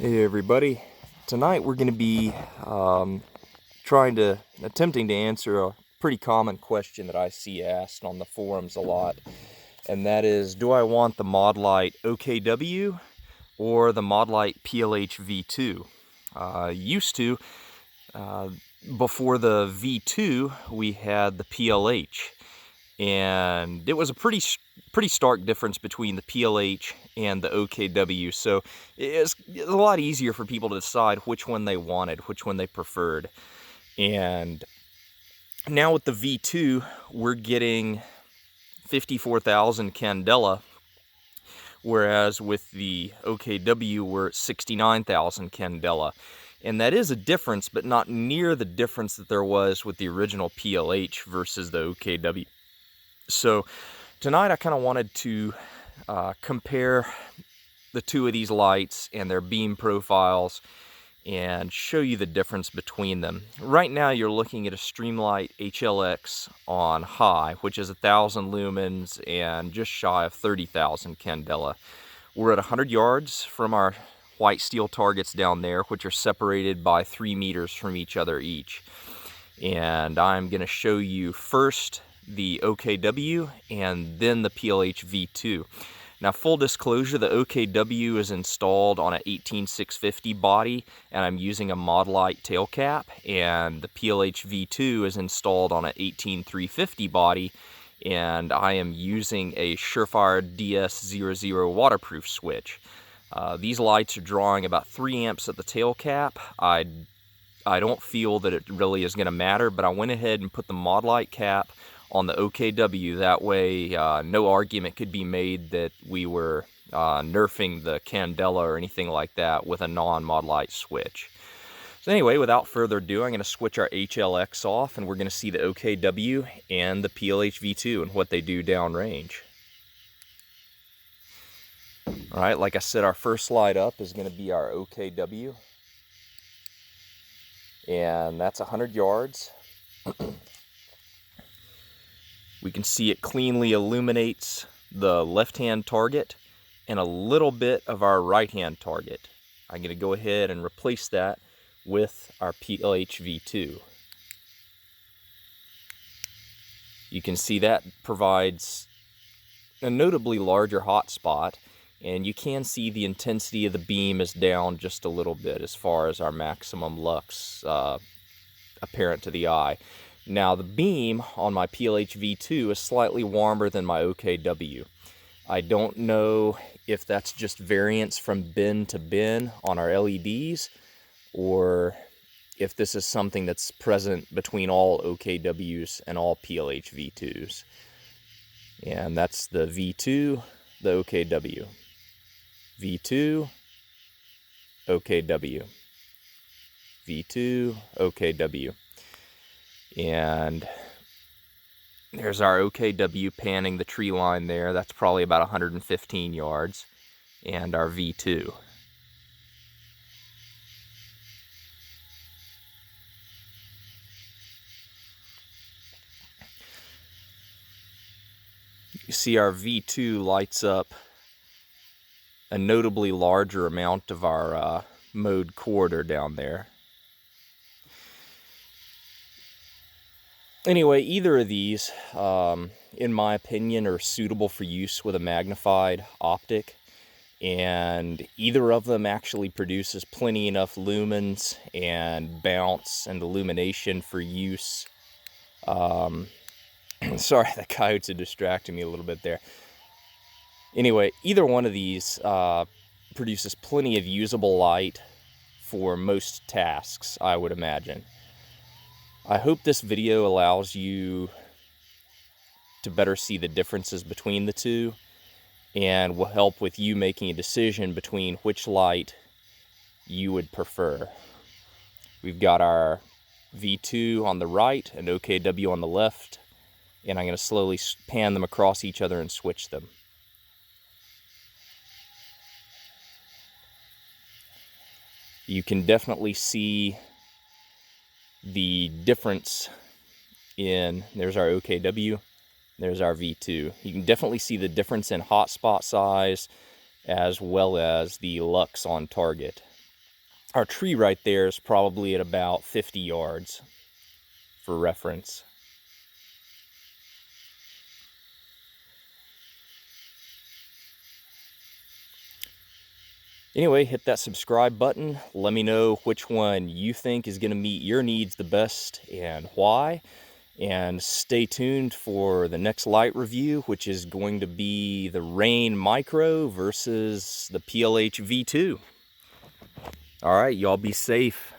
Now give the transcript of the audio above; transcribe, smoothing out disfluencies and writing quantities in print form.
Hey everybody, tonight we're going to be attempting to answer a pretty common question that I see asked on the forums a lot, and that is, do I want the Modlite OKW or the Modlite PLHv2? Before the V2 we had the PLH, and it was a pretty stark difference between the PLH and the OKW, so it's a lot easier for people to decide which one they wanted, which one they preferred. And now with the V2, we're getting 54,000 candela, whereas with the OKW we're at 69,000 candela. And that is a difference, but not near the difference that there was with the original PLH versus the OKW. So tonight I kind of wanted to compare the two of these lights and their beam profiles and show you the difference between them. Right now you're looking at a Streamlight HLX on high, which is 1,000 lumens and just shy of 30,000 candela. We're at 100 yards from our white steel targets down there, which are separated by 3 meters from each other each. And I'm going to show you first the OKW and then the PLHv2. Now, full disclosure, the OKW is installed on an 18650 body, and I'm using a Modlite tail cap, and the PLHv2 is installed on an 18350 body, and I am using a Surefire DS00 waterproof switch. These lights are drawing about 3 amps at the tail cap. I don't feel that it really is going to matter, but I went ahead and put the Modlite cap on the OKW. That way no argument could be made that we were nerfing the candela or anything like that with a non-Modlite switch. So anyway, without further ado, I'm going to switch our HLX off, and we're going to see the OKW and the PLHv2 and what they do downrange. Alright, like I said, our first light up is going to be our OKW, and that's 100 yards. We can see it cleanly illuminates the left-hand target and a little bit of our right-hand target. I'm going to go ahead and replace that with our PLHv2. You can see that provides a notably larger hotspot, and you can see the intensity of the beam is down just a little bit as far as our maximum lux apparent to the eye. Now, the beam on my PLHv2 is slightly warmer than my OKW. I don't know if that's just variance from bin to bin on our LEDs, or if this is something that's present between all OKWs and all PLHv2s. And that's the V2, the OKW. V2, OKW. V2, OKW. And there's our OKW panning the tree line there. That's probably about 115 yards. And our V2. You see our V2 lights up a notably larger amount of our mode corridor down there. Anyway, either of these, in my opinion, are suitable for use with a magnified optic, and either of them actually produces plenty enough lumens and bounce and illumination for use. Sorry, the coyotes are distracting me a little bit there. Anyway, either one of these produces plenty of usable light for most tasks, I would imagine. I hope this video allows you to better see the differences between the two, and will help with you making a decision between which light you would prefer. We've got our V2 on the right and OKW on the left, and I'm going to slowly pan them across each other and switch them. You can definitely see the difference in, there's our OKW, there's our V2. You can definitely see the difference in hotspot size as well as the lux on target. Our tree right there is probably at about 50 yards for reference. Anyway, hit that subscribe button. Let me know which one you think is going to meet your needs the best and why. And stay tuned for the next light review, which is going to be the Rain Micro versus the PLHv2. All right, y'all be safe.